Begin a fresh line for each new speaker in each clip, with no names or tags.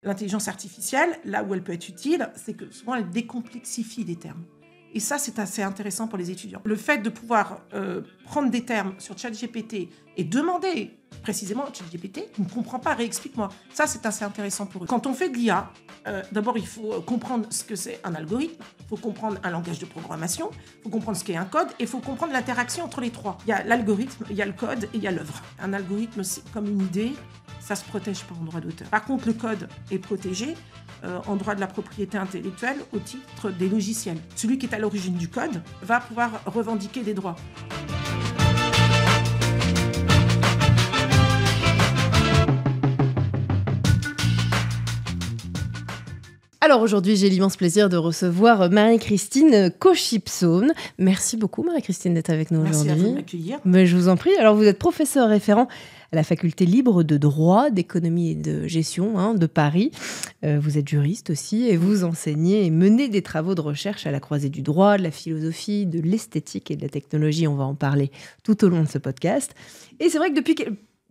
l'intelligence artificielle, là où elle peut être utile, c'est que souvent elle décomplexifie des termes. Et ça, c'est assez intéressant pour les étudiants. Le fait de pouvoir prendre des termes sur ChatGPT et demander précisément à ChatGPT, tu ne comprends pas, réexplique-moi. Ça, c'est assez intéressant pour eux. Quand on fait de l'IA, d'abord, il faut comprendre ce que c'est un algorithme, il faut comprendre un langage de programmation, il faut comprendre ce qu'est un code, et il faut comprendre l'interaction entre les trois. Il y a l'algorithme, il y a le code et il y a l'œuvre. Un algorithme, c'est comme une idée, ça ne se protège pas en droit d'auteur. Par contre, le code est protégé en droit de la propriété intellectuelle au titre des logiciels. Celui qui est à l'origine du code va pouvoir revendiquer des droits.
Alors aujourd'hui, j'ai l'immense plaisir de recevoir Marie-Christine Cauchipson. Merci beaucoup Marie-Christine d'être avec nous aujourd'hui.
Merci à vous de m'accueillir.
Mais je vous en prie. Alors vous êtes professeure référent à la faculté libre de droit, d'économie et de gestion de Paris. Vous êtes juriste aussi et vous enseignez et menez des travaux de recherche à la croisée du droit, de la philosophie, de l'esthétique et de la technologie. On va en parler tout au long de ce podcast. Et c'est vrai que depuis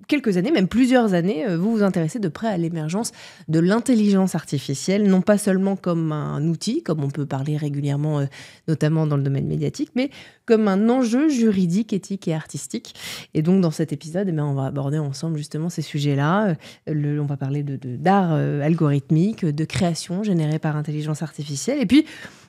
quelques années, même plusieurs années, vous vous intéressez de près à l'émergence de l'intelligence artificielle, non pas seulement comme un outil, comme on peut parler régulièrement, notamment dans le domaine médiatique, mais comme un enjeu juridique, éthique et artistique. Et donc, dans cet épisode, on va aborder ensemble justement ces sujets-là. On va parler d'art algorithmique, de création générée par intelligence artificielle. Et puis,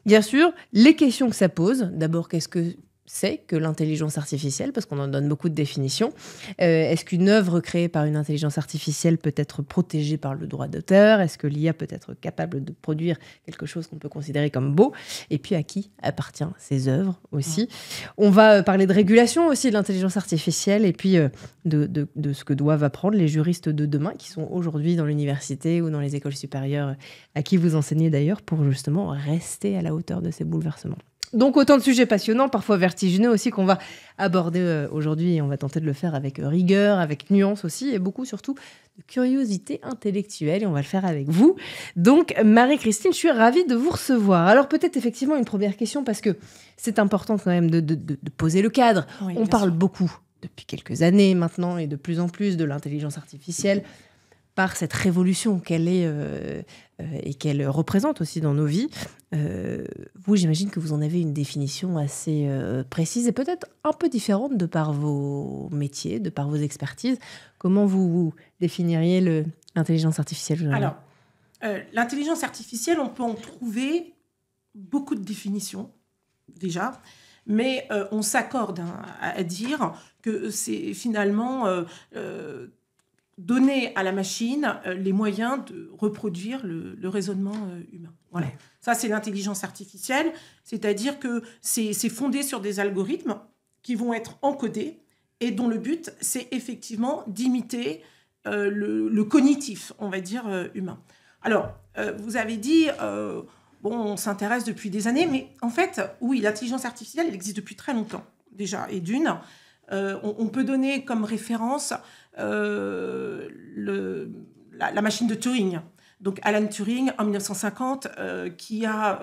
bien sûr, les questions que ça pose. D'abord, qu'est-ce que c'est que l'intelligence artificielle, parce qu'on en donne beaucoup de définitions. Est-ce qu'une œuvre créée par une intelligence artificielle peut être protégée par le droit d'auteur ? Est-ce que l'IA peut être capable de produire quelque chose qu'on peut considérer comme beau ? Et puis à qui appartient ces œuvres aussi ? On va parler de régulation aussi de l'intelligence artificielle et puis de ce que doivent apprendre les juristes de demain qui sont aujourd'hui dans l'université ou dans les écoles supérieures, à qui vous enseignez d'ailleurs pour justement rester à la hauteur de ces bouleversements. Donc autant de sujets passionnants, parfois vertigineux aussi, qu'on va aborder aujourd'hui et on va tenter de le faire avec rigueur, avec nuance aussi et beaucoup surtout de curiosité intellectuelle et on va le faire avec vous. Donc Marie-Christine, je suis ravie de vous recevoir. Alors peut-être effectivement une première question parce que c'est important quand même de poser le cadre.
Oui,
on parle
sûr.
beaucoup depuis quelques années maintenant et de plus en plus de l'intelligence artificielle par cette révolution qu'elle est et qu'elle représente aussi dans nos vies. Vous, j'imagine que vous en avez une définition assez précise et peut-être un peu différente de par vos métiers, de par vos expertises. Comment vous définiriez l'intelligence artificielle ?
Alors, l'intelligence artificielle, on peut en trouver beaucoup de définitions, déjà, mais on s'accorde à dire que c'est finalement donner à la machine les moyens de reproduire le raisonnement humain. Voilà. Ça, c'est l'intelligence artificielle, c'est-à-dire que c'est fondé sur des algorithmes qui vont être encodés et dont le but, c'est effectivement d'imiter le cognitif, on va dire, humain. Alors, vous avez dit, on s'intéresse depuis des années, mais en fait, oui, l'intelligence artificielle, elle existe depuis très longtemps, déjà, et d'une, on peut donner comme référence la machine de Turing. Donc Alan Turing, en 1950, qui a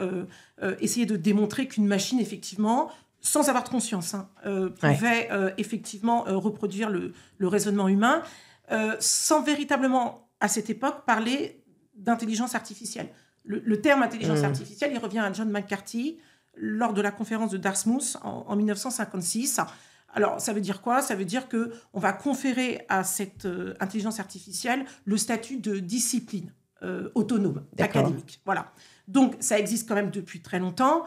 essayé de démontrer qu'une machine, effectivement, sans avoir de conscience, pouvait effectivement reproduire le raisonnement humain, sans véritablement, à cette époque, parler d'intelligence artificielle. Le terme intelligence artificielle, il revient à John McCarthy lors de la conférence de Dartmouth en 1956. Alors, ça veut dire quoi ? Ça veut dire qu'on va conférer à cette intelligence artificielle le statut de discipline autonome, académique. Voilà. Donc, ça existe quand même depuis très longtemps.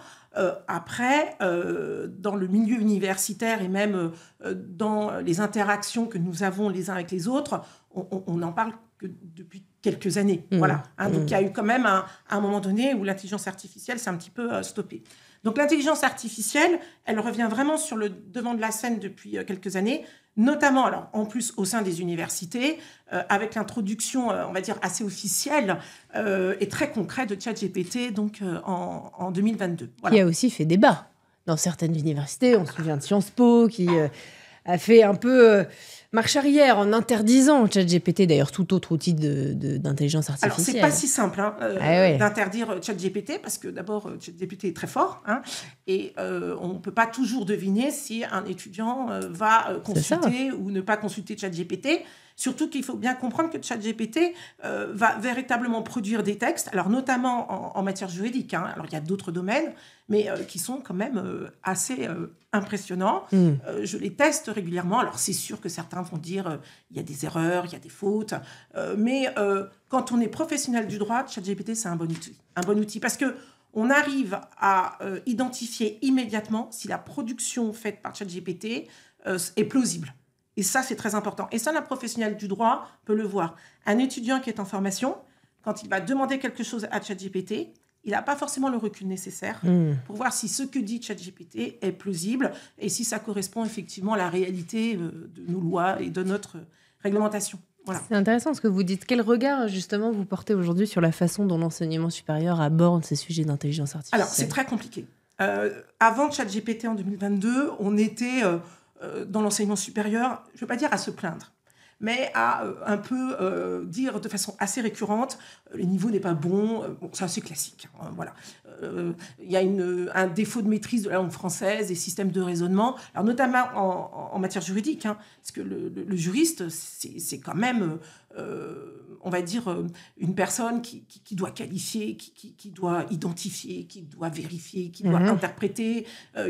Après, dans le milieu universitaire et même dans les interactions que nous avons les uns avec les autres, on n'en parle que depuis quelques années. Voilà. Donc, il y a eu quand même un moment donné où l'intelligence artificielle s'est un petit peu stoppée. Donc, l'intelligence artificielle, elle revient vraiment sur le devant de la scène depuis quelques années, notamment, alors, en plus, au sein des universités, avec l'introduction, on va dire, assez officielle et très concrète de ChatGPT, donc en 2022. Voilà.
Qui a aussi fait débat dans certaines universités. On se souvient de Sciences Po, qui a fait un peu marche arrière en interdisant ChatGPT, d'ailleurs tout autre outil d'intelligence artificielle.
Alors, c'est pas si simple d'interdire ChatGPT, parce que d'abord, ChatGPT est très fort, et on ne peut pas toujours deviner si un étudiant va consulter ou ne pas consulter ChatGPT. Surtout qu'il faut bien comprendre que ChatGPT va véritablement produire des textes, alors notamment en matière juridique. Alors il y a d'autres domaines, mais qui sont quand même assez impressionnants. Je les teste régulièrement. Alors c'est sûr que certains vont dire il y a des erreurs, il y a des fautes, mais quand on est professionnel du droit, ChatGPT c'est un bon outil parce que on arrive à identifier immédiatement si la production faite par ChatGPT est plausible. Et ça, c'est très important. Et ça, un professionnel du droit peut le voir. Un étudiant qui est en formation, quand il va demander quelque chose à ChatGPT, il n'a pas forcément le recul nécessaire pour voir si ce que dit ChatGPT est plausible et si ça correspond effectivement à la réalité de nos lois et de notre réglementation. Voilà.
C'est intéressant ce que vous dites. Quel regard, justement, vous portez aujourd'hui sur la façon dont l'enseignement supérieur aborde ces sujets d'intelligence artificielle ?
Alors, c'est très compliqué. Avant ChatGPT en 2022, on était dans l'enseignement supérieur, je ne veux pas dire à se plaindre, mais à un peu dire de façon assez récurrente, le niveau n'est pas bon, c'est assez classique. Voilà. Il y a un défaut de maîtrise de la langue française, des systèmes de raisonnement, alors notamment en matière juridique, parce que le juriste, c'est quand même, on va dire, une personne qui doit qualifier, qui doit identifier, qui doit vérifier, qui doit interpréter,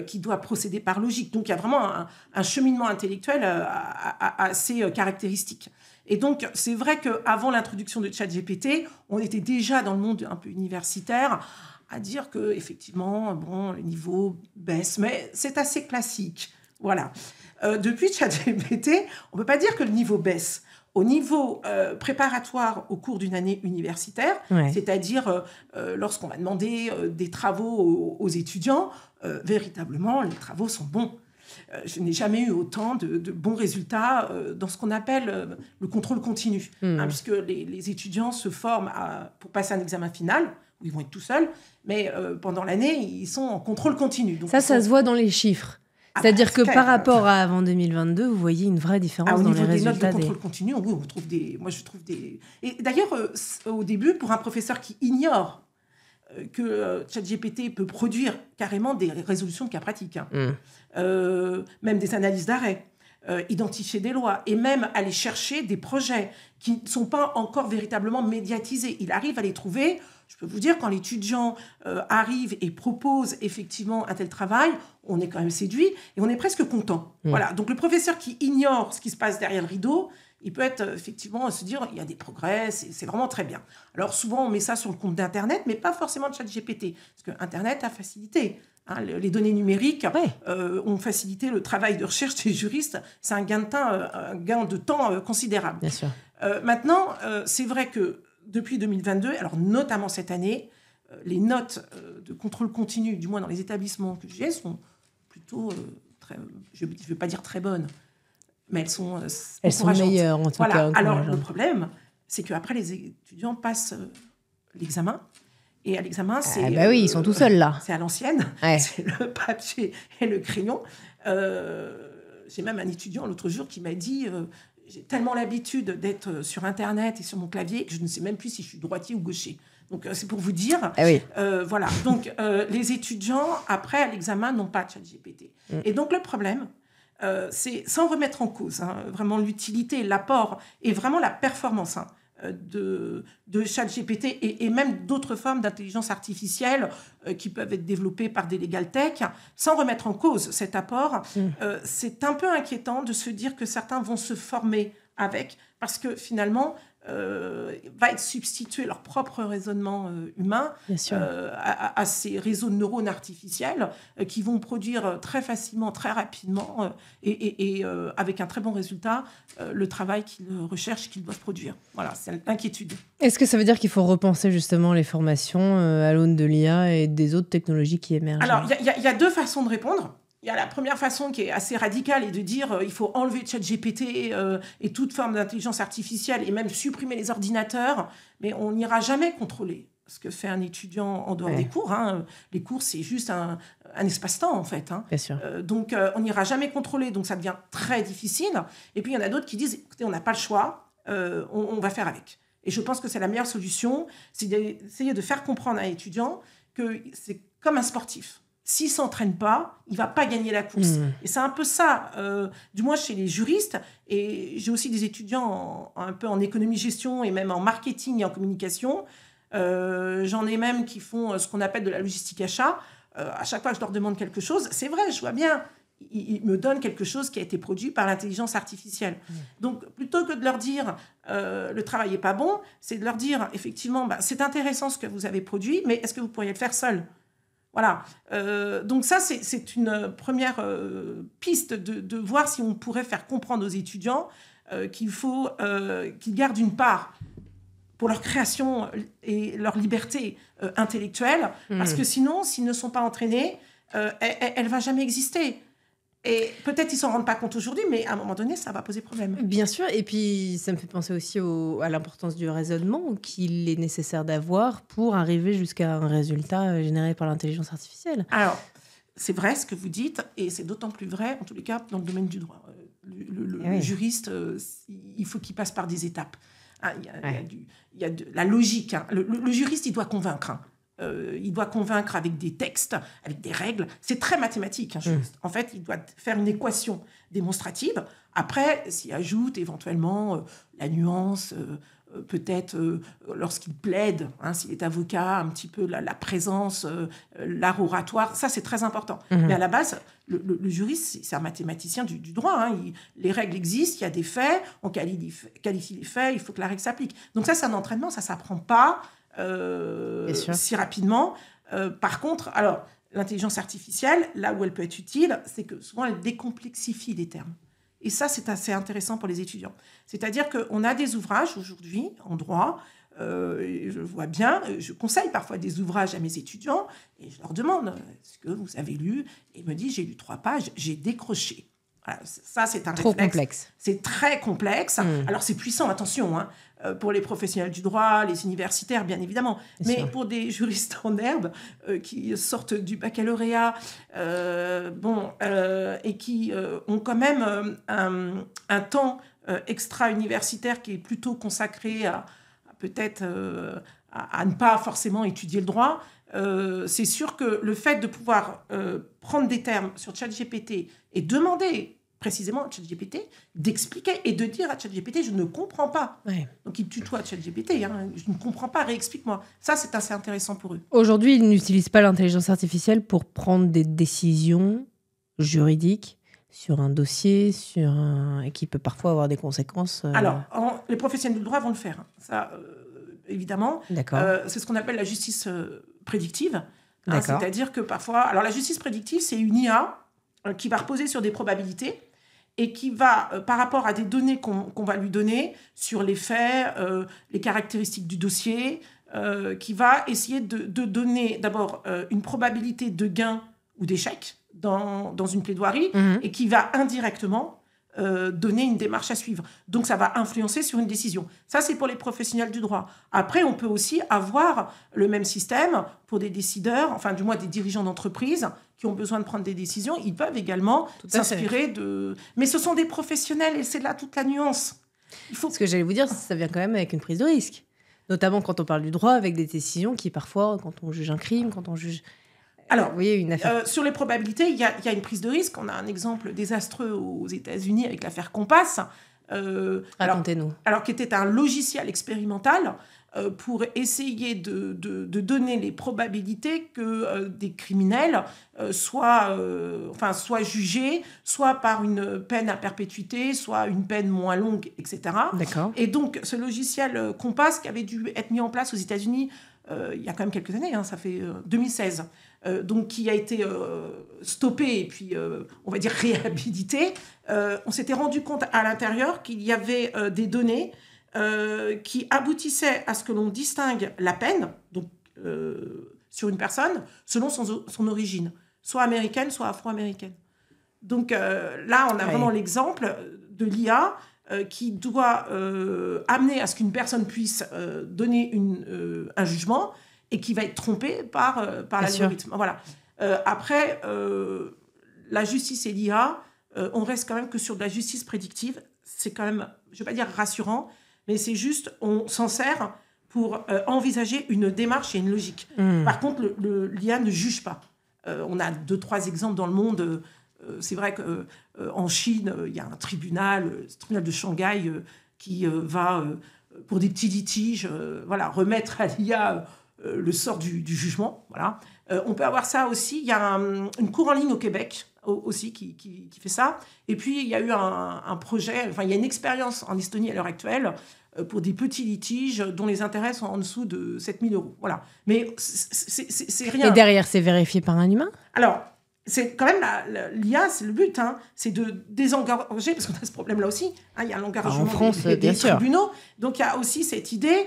qui doit procéder par logique. Donc il y a vraiment un cheminement intellectuel assez caractéristique. Et donc, c'est vrai qu'avant l'introduction de ChatGPT, on était déjà dans le monde un peu universitaire à dire qu'effectivement, bon, le niveau baisse, mais c'est assez classique. Voilà. Depuis ChatGPT, on ne peut pas dire que le niveau baisse. Au niveau préparatoire au cours d'une année universitaire, c'est-à-dire lorsqu'on va demander des travaux aux étudiants, véritablement, les travaux sont bons. Je n'ai jamais eu autant de bons résultats dans ce qu'on appelle le contrôle continu, puisque les étudiants se forment pour passer un examen final, où ils vont être tout seuls, mais pendant l'année, ils sont en contrôle continu. Donc
ça se voit dans les chiffres. C'est-à-dire que par rapport à avant 2022, vous voyez une vraie différence dans les résultats. Au niveau des notes de
contrôle continu, oui, on trouve moi, je trouve des... Et d'ailleurs, au début, pour un professeur qui ignore que ChatGPT peut produire carrément des résolutions de cas pratiques, même des analyses d'arrêt, identifier des lois et même aller chercher des projets qui ne sont pas encore véritablement médiatisés. Il arrive à les trouver. Je peux vous dire, quand l'étudiant arrive et propose effectivement un tel travail, on est quand même séduit et on est presque content. Voilà. Donc le professeur qui ignore ce qui se passe derrière le rideau, il peut être effectivement se dire il y a des progrès, c'est vraiment très bien. Alors souvent on met ça sur le compte d'Internet, mais pas forcément de ChatGPT, parce que Internet a facilité. Les données numériques ont facilité le travail de recherche des juristes. C'est un gain de temps considérable.
Bien sûr.
Maintenant, c'est vrai que depuis 2022, alors notamment cette année, les notes de contrôle continu, du moins dans les établissements que j'ai, sont plutôt je ne veux pas dire très bonnes, mais elles sont
meilleures en tout cas.
Alors le problème, c'est qu'après les étudiants passent l'examen. Et à l'examen, c'est...
oui, ils sont tout seuls, là.
C'est à l'ancienne. C'est le papier et le crayon. J'ai même un étudiant l'autre jour qui m'a dit j'ai tellement l'habitude d'être sur Internet et sur mon clavier que je ne sais même plus si je suis droitier ou gaucher. Donc, c'est pour vous dire. Voilà. Donc, les étudiants, après, à l'examen, n'ont pas de ChatGPT. Et donc, le problème, c'est, sans remettre en cause vraiment l'utilité, l'apport et vraiment la performance de ChatGPT et même d'autres formes d'intelligence artificielle qui peuvent être développées par des legal tech, sans remettre en cause cet apport, c'est un peu inquiétant de se dire que certains vont se former avec, parce que finalement, va être substitué leur propre raisonnement humain à ces réseaux de neurones artificiels qui vont produire très facilement, très rapidement et avec un très bon résultat le travail qu'ils recherchent, qu'ils doivent produire. Voilà, c'est l'inquiétude.
Est-ce que ça veut dire qu'il faut repenser justement les formations à l'aune de l'IA et des autres technologies qui émergent?
Alors, il y a deux façons de répondre. Il y a la première façon qui est assez radicale et de dire il faut enlever ChatGPT et toute forme d'intelligence artificielle et même supprimer les ordinateurs, mais on n'ira jamais contrôler ce que fait un étudiant en dehors des cours. Les cours, c'est juste un espace-temps, en fait.
Bien sûr.
Donc, on n'ira jamais contrôler, donc ça devient très difficile. Et puis, il y en a d'autres qui disent écoutez, on n'a pas le choix, on va faire avec. Et je pense que c'est la meilleure solution, c'est d'essayer de faire comprendre à un étudiant que c'est comme un sportif. s'il ne s'entraîne pas, il ne va pas gagner la course. Et c'est un peu ça, du moins chez les juristes. Et j'ai aussi des étudiants un peu en économie-gestion et même en marketing et en communication. J'en ai même qui font ce qu'on appelle de la logistique achat. À chaque fois que je leur demande quelque chose, c'est vrai, je vois bien, ils me donnent quelque chose qui a été produit par l'intelligence artificielle. Donc, plutôt que de leur dire le travail n'est pas bon, c'est de leur dire, effectivement, c'est intéressant ce que vous avez produit, mais est-ce que vous pourriez le faire seul ? Voilà. Donc ça, c'est une première piste de voir si on pourrait faire comprendre aux étudiants qu'il faut qu'ils gardent une part pour leur création et leur liberté intellectuelle, parce que sinon, s'ils ne sont pas entraînés, elle ne va jamais exister. Et peut-être ils ne s'en rendent pas compte aujourd'hui, mais à un moment donné, ça va poser problème.
Bien sûr, et puis ça me fait penser aussi à l'importance du raisonnement qu'il est nécessaire d'avoir pour arriver jusqu'à un résultat généré par l'intelligence artificielle.
Alors, c'est vrai ce que vous dites, et c'est d'autant plus vrai, en tous les cas, dans le domaine du droit. Le juriste, il faut qu'il passe par des étapes. Il y a de la logique. Le juriste, il doit convaincre. Il doit convaincre avec des textes, avec des règles. C'est très mathématique, un juriste. En fait, il doit faire une équation démonstrative. Après, s'il ajoute éventuellement la nuance, peut-être lorsqu'il plaide, s'il est avocat, un petit peu la présence, l'art oratoire, ça c'est très important. Mais à la base, le juriste, c'est un mathématicien du droit. Les règles existent, il y a des faits, on qualifie les faits, il faut que la règle s'applique. Donc ça, c'est un entraînement, ça ne s'apprend pas si rapidement. Par contre, alors, l'intelligence artificielle, là où elle peut être utile, c'est que souvent elle décomplexifie les termes. Et ça, c'est assez intéressant pour les étudiants. C'est-à-dire qu'on a des ouvrages aujourd'hui en droit, je vois bien, je conseille parfois des ouvrages à mes étudiants et je leur demande, est-ce que vous avez lu ? Et ils me disent, j'ai lu 3 pages, j'ai décroché. Voilà, ça, c'est un
trop
réflexe.
Complexe.
C'est très complexe. Alors, c'est puissant, attention, pour les professionnels du droit, les universitaires, bien évidemment. Bien sûr. Pour des juristes en herbe qui sortent du baccalauréat et qui ont quand même un temps extra-universitaire qui est plutôt consacré à peut-être à ne pas forcément étudier le droit, c'est sûr que le fait de pouvoir prendre des termes sur ChatGPT et demander précisément à ChatGPT d'expliquer et de dire à ChatGPT je ne comprends pas. Ouais. Donc il tutoie ChatGPT, je ne comprends pas, réexplique-moi. Ça, c'est assez intéressant pour eux.
Aujourd'hui, ils n'utilisent pas l'intelligence artificielle pour prendre des décisions juridiques sur un dossier, et qui peut parfois avoir des conséquences.
Alors, les professionnels du droit vont le faire. Ça, évidemment.
D'accord.
C'est ce qu'on appelle la justice prédictive. C'est-à-dire que parfois... Alors, la justice prédictive, c'est une IA qui va reposer sur des probabilités et qui va, par rapport à des données qu'on va lui donner sur les faits, les caractéristiques du dossier, qui va essayer de donner d'abord une probabilité de gain ou d'échec dans une plaidoirie et qui va indirectement donner une démarche à suivre. Donc, ça va influencer sur une décision. Ça, c'est pour les professionnels du droit. Après, on peut aussi avoir le même système pour des décideurs, enfin, du moins des dirigeants d'entreprise qui ont besoin de prendre des décisions. Ils peuvent également s'inspirer de... Mais ce sont des professionnels et c'est là toute la nuance.
Ce que j'allais vous dire, ça vient quand même avec une prise de risque. Notamment quand on parle du droit, avec des décisions qui, parfois, quand on juge un crime, quand on juge...
Alors,
vous voyez, une affaire...
sur les probabilités, il y a une prise de risque. On a un exemple désastreux aux États-Unis avec l'affaire Compass.
Racontez-nous.
Alors, qui était un logiciel expérimental pour essayer de donner les probabilités que des criminels soient jugés, soit par une peine à perpétuité, soit une peine moins longue, etc.
D'accord.
Et donc, ce logiciel Compass, qui avait dû être mis en place aux États-Unis il y a quand même quelques années, ça fait 2016, donc qui a été stoppé et puis, on va dire, réhabilité, on s'était rendu compte à l'intérieur qu'il y avait des données qui aboutissaient à ce que l'on distingue la peine donc, sur une personne selon son origine, soit américaine, soit afro-américaine. Donc là, on a vraiment l'exemple de l'IA qui doit amener à ce qu'une personne puisse donner un jugement et qui va être trompée par l'algorithme. Voilà. Après, la justice et l'IA, on reste quand même que sur de la justice prédictive. C'est quand même, je ne vais pas dire rassurant, mais c'est juste, on s'en sert pour envisager une démarche et une logique. Par contre, l'IA ne juge pas. On a 2-3 exemples dans le monde. C'est vrai qu'en Chine, il y a un tribunal, le tribunal de Shanghai, qui va, pour des petits litiges, remettre à l'IA le sort du jugement. Voilà. On peut avoir ça aussi. Il y a une cour en ligne au Québec aussi qui fait ça. Et puis, il y a eu un projet, il y a une expérience en Estonie à l'heure actuelle pour des petits litiges dont les intérêts sont en dessous de 7 000 €. Voilà. Mais c'est rien.
Et derrière, c'est vérifié par un humain ?
Alors, c'est quand même l'IA, c'est le but, c'est de désengorger, parce qu'on a ce problème-là aussi. Il y a l'engorgement
en France,
des tribunaux. Donc, il y a aussi cette idée,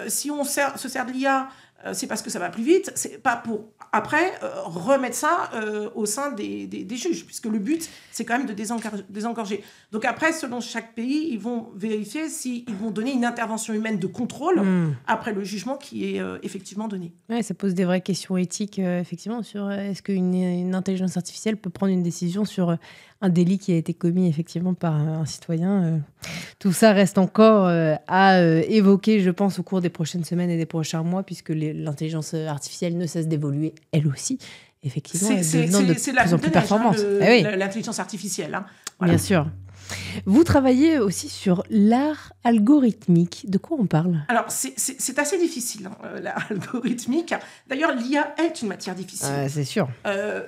si on se sert de l'IA, c'est parce que ça va plus vite, c'est pas pour après remettre ça au sein des juges, puisque le but, c'est quand même de désengorger. Donc après, selon chaque pays, ils vont vérifier s'ils vont donner une intervention humaine de contrôle après le jugement qui est effectivement donné.
Ouais, ça pose des vraies questions éthiques, effectivement, sur est-ce qu'une intelligence artificielle peut prendre une décision sur un délit qui a été commis effectivement par un citoyen. Tout ça reste encore à évoquer, je pense, au cours des prochaines semaines et des prochains mois, puisque l'intelligence artificielle ne cesse d'évoluer, elle aussi. Effectivement,
c'est
de plus en plus performante.
L'intelligence artificielle.
Voilà. Bien sûr. Vous travaillez aussi sur l'art algorithmique. De quoi on parle ?
Alors, c'est assez difficile, l'art algorithmique. D'ailleurs, l'IA est une matière difficile.
C'est sûr.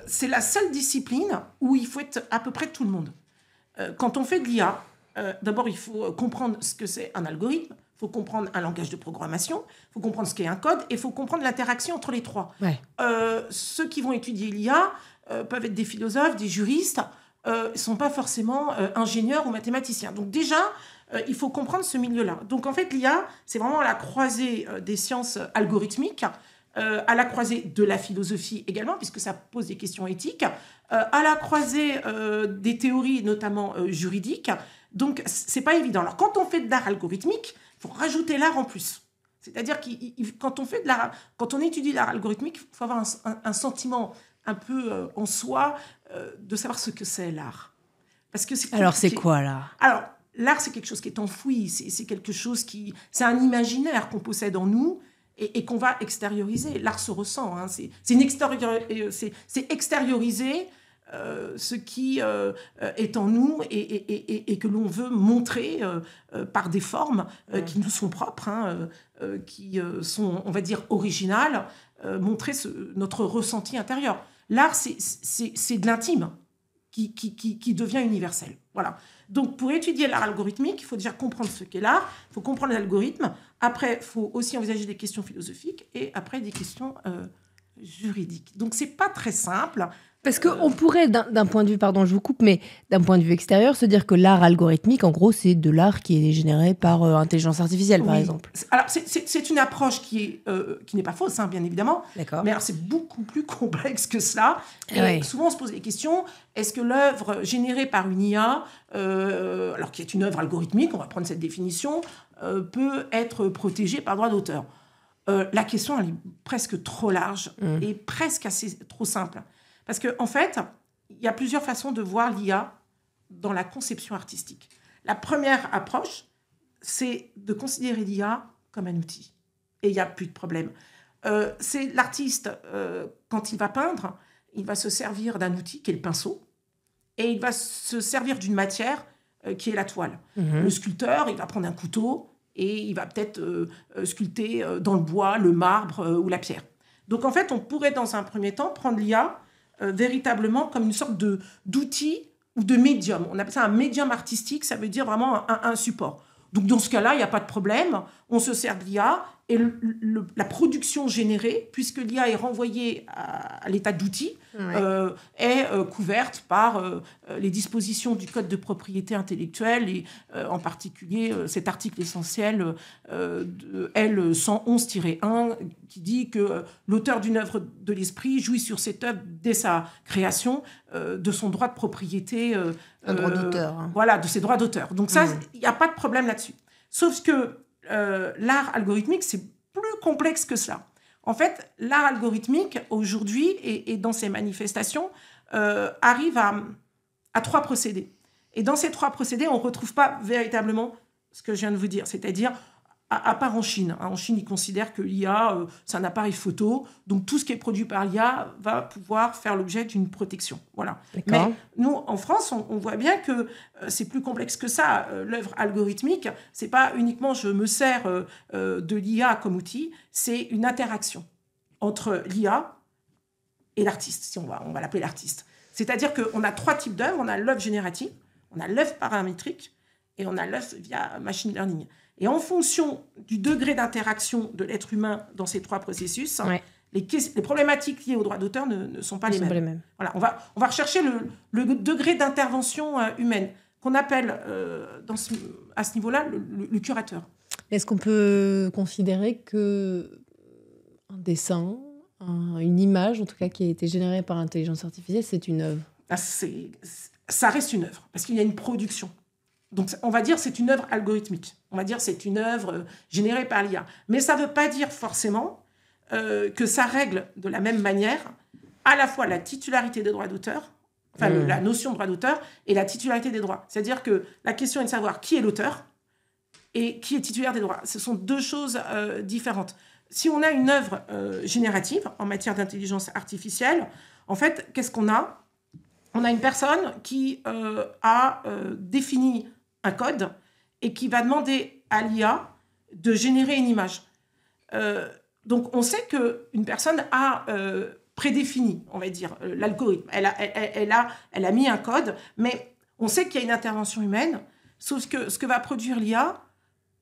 C'est la seule discipline où il faut être à peu près tout le monde. Quand on fait de l'IA, d'abord, il faut comprendre ce que c'est un algorithme, il faut comprendre un langage de programmation, il faut comprendre ce qu'est un code, et il faut comprendre l'interaction entre les trois.
Ouais.
Ceux qui vont étudier l'IA peuvent être des philosophes, des juristes, ne sont pas forcément ingénieurs ou mathématiciens. Donc déjà, il faut comprendre ce milieu-là. Donc en fait, l'IA, c'est vraiment à la croisée des sciences algorithmiques, à la croisée de la philosophie également, puisque ça pose des questions éthiques, à la croisée des théories, notamment juridiques. Donc c'est pas évident. Alors quand on fait de l'art algorithmique, il faut rajouter l'art en plus. C'est-à-dire que quand on étudie l'art algorithmique, il faut avoir un sentiment un peu en soi de savoir ce que c'est l'art. Parce que
alors c'est quoi l'art ?
Alors l'art, c'est quelque chose qui est enfoui, c'est quelque chose c'est un imaginaire qu'on possède en nous et qu'on va extérioriser. L'art se ressent, c'est extérioriser ce qui est en nous et que l'on veut montrer par des formes qui nous sont propres, qui sont, on va dire, originales, montrer notre ressenti intérieur. L'art, c'est de l'intime qui devient universel. Voilà. Donc, pour étudier l'art algorithmique, il faut déjà comprendre ce qu'est l'art, il faut comprendre l'algorithme. Après, il faut aussi envisager des questions philosophiques et après des questions juridiques. Donc, ce n'est pas très simple.
Parce qu'on pourrait, d'un point de vue, pardon, je vous coupe, mais d'un point de vue extérieur, se dire que l'art algorithmique, en gros, c'est de l'art qui est généré par intelligence artificielle, par exemple.
Alors, c'est une approche qui n'est pas fausse, bien évidemment.
D'accord.
Mais alors, c'est beaucoup plus complexe que cela. Et
ouais.
Souvent, on se pose des questions. Est-ce que l'œuvre générée par une IA, alors qui est une œuvre algorithmique, on va prendre cette définition, peut être protégée par droit d'auteur ? La question, elle est presque trop large et presque trop simple. Parce qu'en fait, il y a plusieurs façons de voir l'IA dans la conception artistique. La première approche, c'est de considérer l'IA comme un outil. Et il n'y a plus de problème. C'est l'artiste, quand il va peindre, il va se servir d'un outil qui est le pinceau, et il va se servir d'une matière qui est la toile. Le sculpteur, il va prendre un couteau, et il va peut-être sculpter dans le bois, le marbre ou la pierre. Donc en fait, on pourrait dans un premier temps prendre l'IA véritablement comme une sorte d'outil ou de médium. On appelle ça un médium artistique, ça veut dire vraiment un support. Donc dans ce cas-là, il n'y a pas de problème, on se sert de l'IA et la production générée, puisque l'IA est renvoyée à l'état d'outil, est couverte par les dispositions du Code de propriété intellectuelle et en particulier cet article essentiel de L111-1 qui dit que l'auteur d'une œuvre de l'esprit jouit sur cette œuvre dès sa création de son droit de propriété.
Un droit d'auteur.
Voilà, de ses droits d'auteur. Donc ça, il n'y a pas de problème là-dessus. Sauf que l'art algorithmique, c'est plus complexe que cela. En fait, l'art algorithmique, aujourd'hui, et dans ses manifestations, arrive à 3 procédés. Et dans ces 3 procédés, on ne retrouve pas véritablement ce que je viens de vous dire, c'est-à-dire à part en Chine. En Chine, ils considèrent que l'IA, c'est un appareil photo, donc tout ce qui est produit par l'IA va pouvoir faire l'objet d'une protection. Voilà. Mais nous, en France, on voit bien que c'est plus complexe que ça. L'œuvre algorithmique, c'est pas uniquement je me sers de l'IA comme outil, c'est une interaction entre l'IA et l'artiste, si on va l'appeler l'artiste. C'est-à-dire qu'on a 3 types d'œuvres. On a l'œuvre générative, on a l'œuvre paramétrique et on a l'œuvre via machine learning. Et en fonction du degré d'interaction de l'être humain dans ces 3 processus, les problématiques liées aux droits d'auteur ne sont pas les mêmes. Voilà, on va rechercher le degré d'intervention humaine, qu'on appelle à ce niveau-là le curateur.
Est-ce qu'on peut considérer qu'un dessin, une image, en tout cas, qui a été générée par intelligence artificielle, c'est une œuvre?
Ça reste une œuvre, parce qu'il y a une production. Donc, on va dire c'est une œuvre algorithmique. On va dire c'est une œuvre générée par l'IA. Mais ça ne veut pas dire forcément que ça règle de la même manière à la fois la titularité des droits d'auteur, enfin la notion de droit d'auteur, et la titularité des droits. C'est-à-dire que la question est de savoir qui est l'auteur et qui est titulaire des droits. Ce sont 2 choses différentes. Si on a une œuvre générative en matière d'intelligence artificielle, en fait, qu'est-ce qu'on a ? On a une personne qui a défini un code et qui va demander à l'IA de générer une image. Donc, on sait qu'une personne a prédéfini, on va dire, l'algorithme. Elle a mis un code, mais on sait qu'il y a une intervention humaine, sauf que ce que va produire l'IA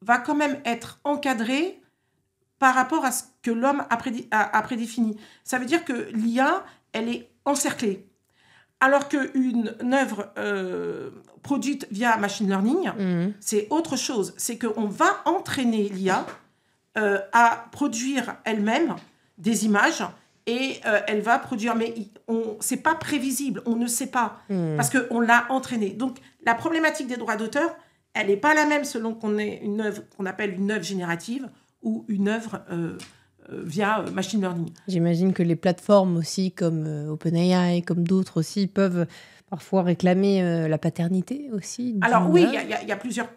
va quand même être encadré par rapport à ce que l'homme a prédéfini. Ça veut dire que l'IA, elle est encerclée. Alors qu'une œuvre produite via machine learning, c'est autre chose. C'est qu'on va entraîner l'IA à produire elle-même des images et elle va produire... Mais c'est pas prévisible, on ne sait pas, parce qu'on l'a entraîné. Donc, la problématique des droits d'auteur, elle n'est pas la même selon qu'on ait une œuvre qu'on appelle une œuvre générative ou une œuvre via machine learning.
J'imagine que les plateformes aussi, comme OpenAI, comme d'autres aussi, peuvent parfois réclamer la paternité aussi.
Alors oui, il y a plusieurs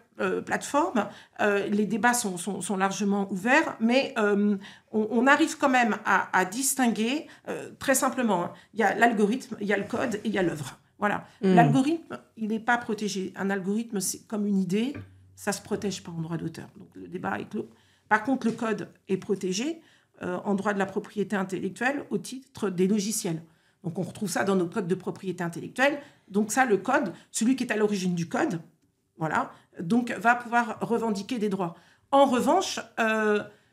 plateformes. Les débats sont largement ouverts, mais on arrive quand même à distinguer très simplement. Il y a l'algorithme, il y a le code et il y a l'œuvre. Voilà. L'algorithme, il n'est pas protégé. Un algorithme, c'est comme une idée, ça ne se protège pas en droit d'auteur. Donc le débat est clos. Par contre, le code est protégé en droit de la propriété intellectuelle au titre des logiciels. Donc, on retrouve ça dans nos codes de propriété intellectuelle. Donc, ça, le code, celui qui est à l'origine du code, voilà, donc, va pouvoir revendiquer des droits. En revanche,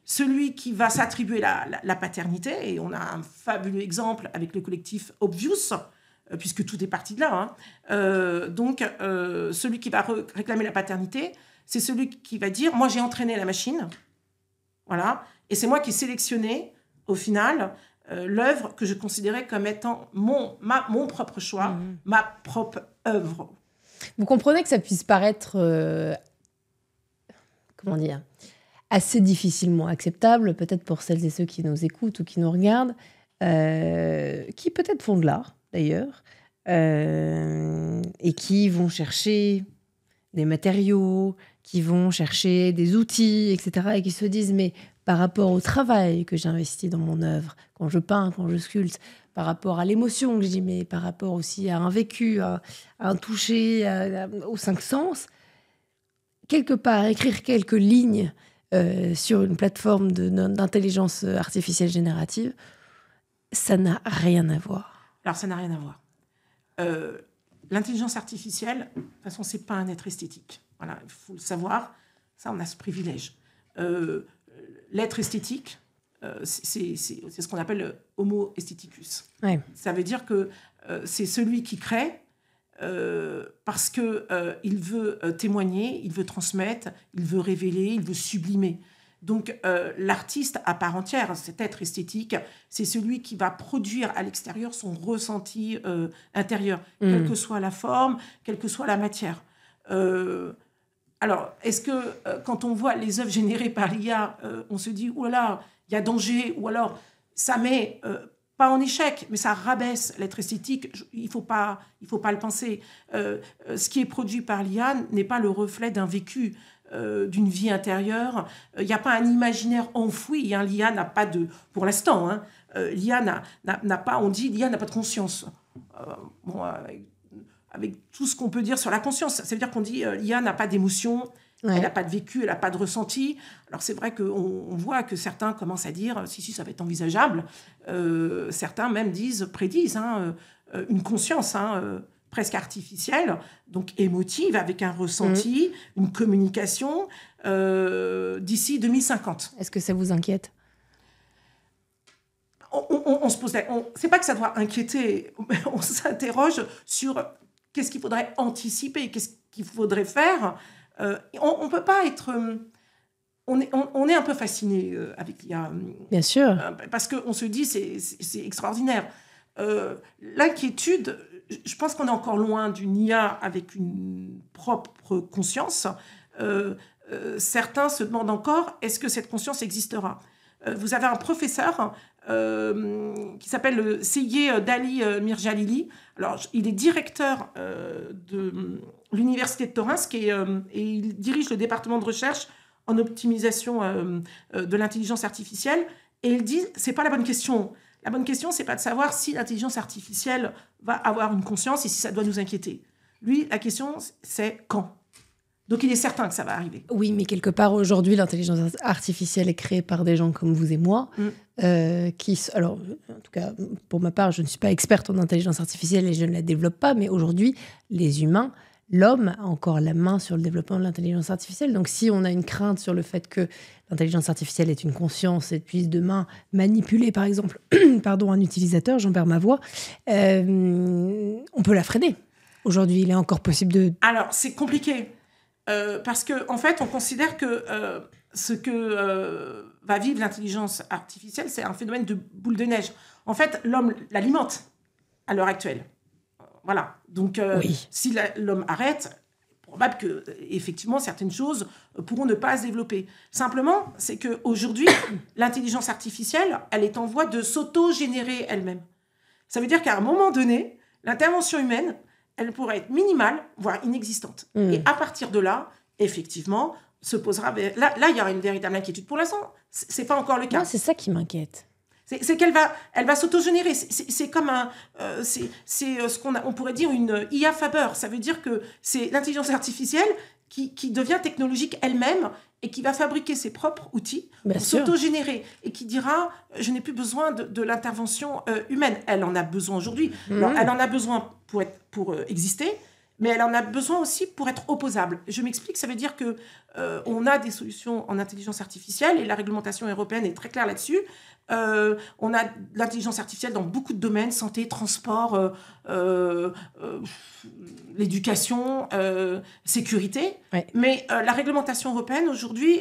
celui qui va s'attribuer la paternité, et on a un fabuleux exemple avec le collectif Obvious, puisque tout est parti de là. Donc, celui qui va réclamer la paternité, c'est celui qui va dire « Moi, j'ai entraîné la machine. » Voilà. Et c'est moi qui ai sélectionné, au final, l'œuvre que je considérais comme étant mon propre choix, ma propre œuvre.
Vous comprenez que ça puisse paraître, assez difficilement acceptable, peut-être pour celles et ceux qui nous écoutent ou qui nous regardent, qui peut-être font de l'art, d'ailleurs, et qui vont chercher des matériaux, qui vont chercher des outils, etc., et qui se disent, mais par rapport au travail que j'investis dans mon œuvre, quand je peins, quand je sculpte, par rapport à l'émotion que j'y mets, par rapport aussi à un vécu, à un toucher, aux 5 sens, quelque part, écrire quelques lignes sur une plateforme d'intelligence artificielle générative, ça n'a rien à voir.
Alors, ça n'a rien à voir. L'intelligence artificielle, de toute façon, ce n'est pas un être esthétique. Voilà, il faut le savoir. Ça, on a ce privilège. L'être esthétique, c'est ce qu'on appelle le homo aestheticus.
Ouais.
Ça veut dire que c'est celui qui crée parce qu'il veut témoigner, il veut transmettre, il veut révéler, il veut sublimer. Donc, l'artiste à part entière, cet être esthétique, c'est celui qui va produire à l'extérieur son ressenti intérieur, quelle que soit la forme, quelle que soit la matière. Alors, est-ce que quand on voit les œuvres générées par l'IA, on se dit « Oh là là, il y a danger » ou alors ça met, pas en échec, mais ça rabaisse l'être esthétique, il faut pas le penser. Ce qui est produit par l'IA n'est pas le reflet d'un vécu. d'une vie intérieure. Il n'y a pas un imaginaire enfoui. Hein. L'IA n'a pas de... Pour l'instant, hein, l'IA n'a pas... On dit l'IA n'a pas de conscience. Bon, avec tout ce qu'on peut dire sur la conscience. Ça veut dire qu'on dit l'IA n'a pas d'émotion, elle n'a pas de vécu, elle n'a pas de ressenti. Alors c'est vrai qu'on voit que certains commencent à dire si, ça va être envisageable. Certains même prédisent une conscience presque artificielle, donc émotive, avec un ressenti, une communication d'ici 2050.
Est-ce que ça vous inquiète ?
On se pose c'est pas que ça doit inquiéter, on s'interroge sur qu'est-ce qu'il faudrait anticiper, qu'est-ce qu'il faudrait faire. On peut pas être... On est un peu fasciné avec l'IA.
Bien sûr.
Parce qu'on se dit c'est extraordinaire. L'inquiétude, je pense qu'on est encore loin d'une IA avec une propre conscience. Certains se demandent encore, est-ce que cette conscience existera ? Vous avez un professeur qui s'appelle Seyed Dali Mirjalili. Alors, il est directeur de l'Université de Torrance et il dirige le département de recherche en optimisation de l'intelligence artificielle. Et il dit, c'est pas la bonne question. La bonne question, c'est pas de savoir si l'intelligence artificielle va avoir une conscience et si ça doit nous inquiéter. Lui, la question, c'est quand. Donc, il est certain que ça va arriver.
Oui, mais quelque part, aujourd'hui, l'intelligence artificielle est créée par des gens comme vous et moi, alors, en tout cas, pour ma part, je ne suis pas experte en intelligence artificielle et je ne la développe pas, mais aujourd'hui, les humains, l'homme a encore la main sur le développement de l'intelligence artificielle. Donc, si on a une crainte sur le fait que l'intelligence artificielle est une conscience et puisse demain manipuler, par exemple, un utilisateur, j'en perds ma voix, on peut la freiner. Aujourd'hui, il est encore possible de...
Alors, c'est compliqué. Parce qu'en fait, on considère que ce que va vivre l'intelligence artificielle, c'est un phénomène de boule de neige. En fait, l'homme l'alimente à l'heure actuelle. Voilà. Donc, si l'homme arrête, probable que, effectivement, certaines choses pourront ne pas se développer. Simplement, c'est qu'aujourd'hui, l'intelligence artificielle, elle est en voie de s'auto-générer elle-même. Ça veut dire qu'à un moment donné, l'intervention humaine, elle pourrait être minimale, voire inexistante. Et à partir de là, effectivement, se posera... Là, il y aura une véritable inquiétude. Pour l'instant, ce n'est pas encore le cas.
Moi, c'est ça qui m'inquiète.
C'est qu'elle va s'autogénérer. C'est comme c'est ce on pourrait dire une IA Faber. Ça veut dire que c'est l'intelligence artificielle qui devient technologique elle-même et qui va fabriquer ses propres outils pour s'autogénérer et qui dira « je n'ai plus besoin de l'intervention humaine ». Elle en a besoin aujourd'hui. Alors, elle en a besoin pour exister, mais elle en a besoin aussi pour être opposable. Je m'explique, ça veut dire qu'on a des solutions en intelligence artificielle et la réglementation européenne est très claire là-dessus. On a de l'intelligence artificielle dans beaucoup de domaines, santé, transport, l'éducation, sécurité. Ouais. Mais la réglementation européenne aujourd'hui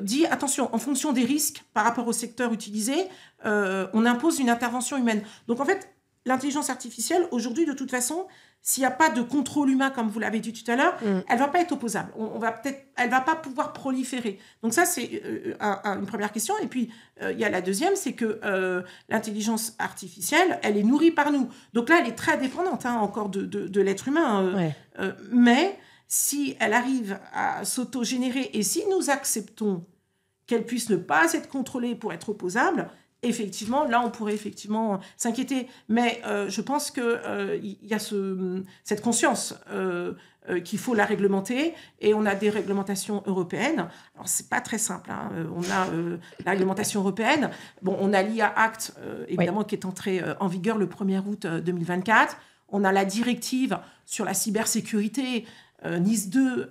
dit, attention, en fonction des risques par rapport au secteur utilisé, on impose une intervention humaine. Donc en fait, l'intelligence artificielle, aujourd'hui, de toute façon, s'il n'y a pas de contrôle humain, comme vous l'avez dit tout à l'heure, elle ne va pas être opposable. Elle ne va pas pouvoir proliférer. Donc ça, c'est une première question. Et puis, il y a la deuxième, c'est que l'intelligence artificielle, elle est nourrie par nous. Donc là, elle est très dépendante encore de l'être humain. Mais si elle arrive à s'autogénérer et si nous acceptons qu'elle puisse ne pas être contrôlée pour être opposable, effectivement, là, on pourrait effectivement s'inquiéter. Mais je pense qu'il y a cette conscience qu'il faut la réglementer. Et on a des réglementations européennes. Alors, ce n'est pas très simple. On a la réglementation européenne. Bon, on a l'IA Act, évidemment, qui est entrée en vigueur le 1er août 2024. On a la directive sur la cybersécurité, Nice 2,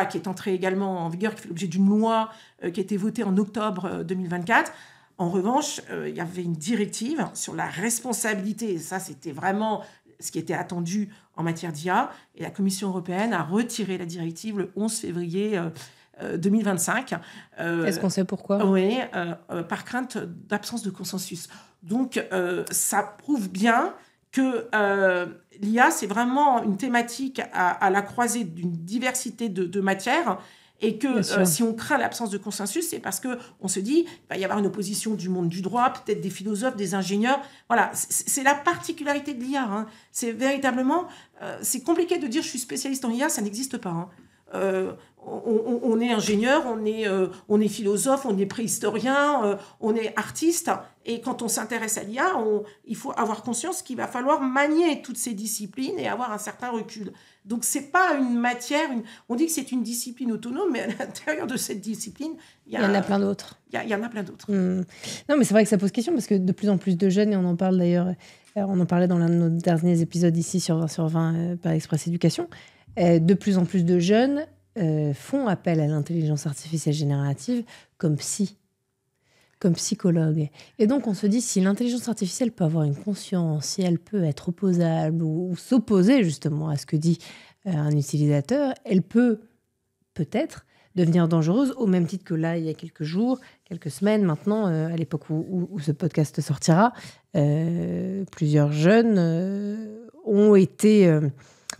qui est entrée également en vigueur, qui fait l'objet d'une loi qui a été votée en octobre 2024. En revanche, il y avait une directive sur la responsabilité. Et ça, c'était vraiment ce qui était attendu en matière d'IA. Et la Commission européenne a retiré la directive le 11 février 2025.
Est-ce qu'on sait pourquoi ?
Oui, par crainte d'absence de consensus. Donc, ça prouve bien que l'IA, c'est vraiment une thématique à la croisée d'une diversité de matières et que si on craint l'absence de consensus, c'est parce qu'on se dit qu'il va y avoir une opposition du monde du droit, peut-être des philosophes, des ingénieurs. Voilà, c'est la particularité de l'IA. C'est véritablement... c'est compliqué de dire « je suis spécialiste en IA », ça n'existe pas. On est ingénieur, on est philosophe, on est préhistorien, on est artiste. Et quand on s'intéresse à l'IA, il faut avoir conscience qu'il va falloir manier toutes ces disciplines et avoir un certain recul. Donc, ce n'est pas une matière... On dit que c'est une discipline autonome, mais à l'intérieur de cette discipline...
Il y en a plein d'autres.
Il y en a plein d'autres.
Non, mais c'est vrai que ça pose question, parce que de plus en plus de jeunes, et on en parle d'ailleurs, on en parlait dans l'un de nos derniers épisodes ici sur 20 par Express Éducation, de plus en plus de jeunes font appel à l'intelligence artificielle générative comme psychologue. Et donc, on se dit, si l'intelligence artificielle peut avoir une conscience, si elle peut être opposable ou s'opposer justement à ce que dit un utilisateur, elle peut peut-être devenir dangereuse, au même titre que là, il y a quelques jours, quelques semaines maintenant, à l'époque où ce podcast sortira, plusieurs jeunes ont été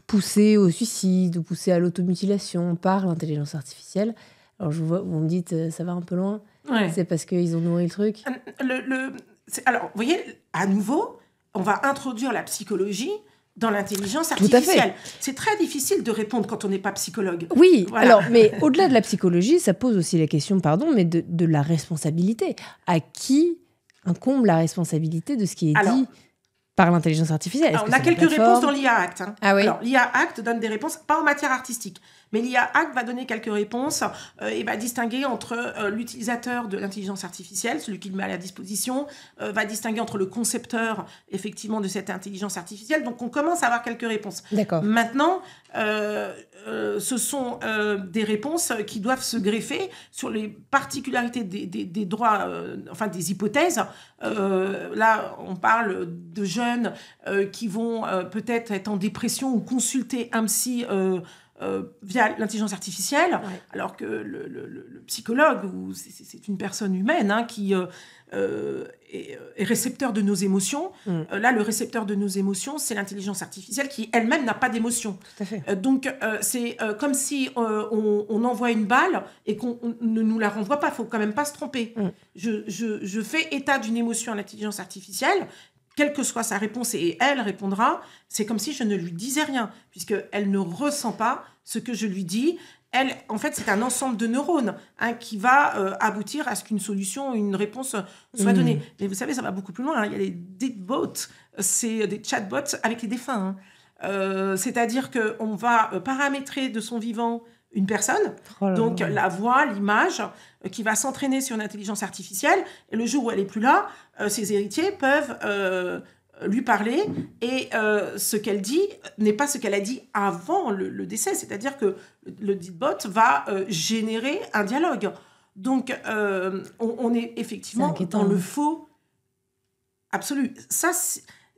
poussés au suicide ou poussés à l'automutilation par l'intelligence artificielle. Alors, vous me dites, ça va un peu loin. Ouais. C'est parce qu'ils ont nourri le truc.
Alors, vous voyez, à nouveau, on va introduire la psychologie dans l'intelligence artificielle.
Tout à fait.
C'est très difficile de répondre quand on n'est pas psychologue.
Oui, voilà. Alors, mais au-delà de la psychologie, ça pose aussi la question, mais de la responsabilité. À qui incombe la responsabilité de ce qui est dit par l'intelligence artificielle?
On a quelques réponses dans l'IA Act.
Ah oui.
Alors, l'IA Act donne des réponses, pas en matière artistique, mais l'IA Act va donner quelques réponses et va distinguer entre l'utilisateur de l'intelligence artificielle, celui qui le met à la disposition, va distinguer entre le concepteur, effectivement, de cette intelligence artificielle. Donc, on commence à avoir quelques réponses.
D'accord.
Maintenant, ce sont des réponses qui doivent se greffer sur les particularités des droits, des hypothèses. Là, on parle de jeunes qui vont peut-être être en dépression ou consulter un psy via l'intelligence artificielle, alors que le psychologue, c'est une personne humaine qui est récepteur de nos émotions. Là, le récepteur de nos émotions, c'est l'intelligence artificielle qui elle-même n'a pas d'émotion.
Tout à fait.
Donc, c'est comme si on envoie une balle et qu'on ne nous la renvoie pas. Il ne faut quand même pas se tromper. Je fais état d'une émotion à l'intelligence artificielle, quelle que soit sa réponse, et elle répondra, c'est comme si je ne lui disais rien, puisqu'elle ne ressent pas ce que je lui dis. Elle, en fait, c'est un ensemble de neurones qui va aboutir à ce qu'une solution, une réponse soit donnée. Mais vous savez, ça va beaucoup plus loin. Il y a les deepbots, c'est des chatbots avec les défunts. C'est-à-dire qu'on va paramétrer de son vivant une personne, donc la voix, l'image, qui va s'entraîner sur une intelligence artificielle. Et le jour où elle n'est plus là, ses héritiers peuvent lui parler. Et ce qu'elle dit n'est pas ce qu'elle a dit avant le décès. C'est-à-dire que le deepbot va générer un dialogue. Donc, on est effectivement dans le faux absolu. Ça,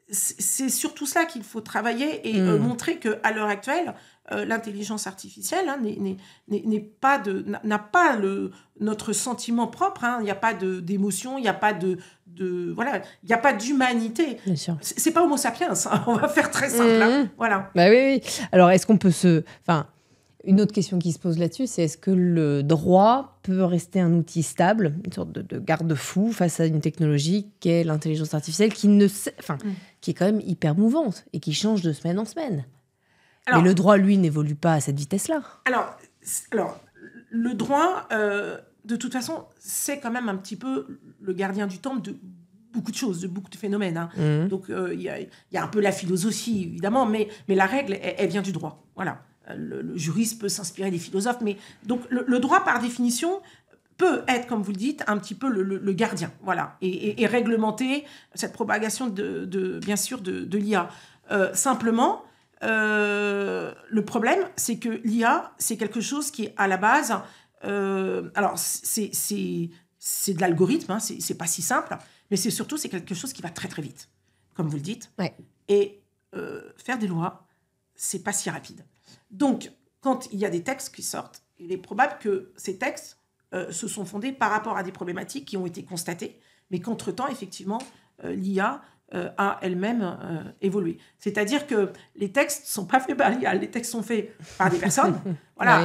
c'est surtout ça qu'il faut travailler et montrer qu'à l'heure actuelle, l'intelligence artificielle n'a pas notre sentiment propre. Il n'y a pas d'émotion, il n'y a pas il n'y a pas d'humanité.
Bien sûr.
C'est pas Homo sapiens. On va faire très simple. Voilà.
Bah oui. Alors, est-ce qu'on peut une autre question qui se pose là-dessus, c'est est-ce que le droit peut rester un outil stable, une sorte de garde-fou face à une technologie qu'est l'intelligence artificielle, qui est quand même hyper mouvante et qui change de semaine en semaine? Mais le droit, lui, n'évolue pas à cette vitesse-là.
Alors le droit, de toute façon, c'est quand même un petit peu le gardien du temple de beaucoup de choses, de beaucoup de phénomènes. Donc, il y a un peu la philosophie, évidemment, mais la règle, elle vient du droit. Voilà. Le juriste peut s'inspirer des philosophes, mais donc le droit, par définition, peut être, comme vous le dites, un petit peu le gardien, voilà, et réglementer cette propagation bien sûr de l'IA. Simplement, le problème, c'est que l'IA, c'est quelque chose qui est à la base, alors c'est de l'algorithme, c'est pas si simple, mais c'est quelque chose qui va très très vite, comme vous le dites.
Ouais.
Et faire des lois, c'est pas si rapide. Donc, quand il y a des textes qui sortent, il est probable que ces textes se sont fondés par rapport à des problématiques qui ont été constatées, mais qu'entre-temps, effectivement, l'IA a elle-même évolué. C'est-à-dire que les textes ne sont pas faits par l'IA, les textes sont faits par des personnes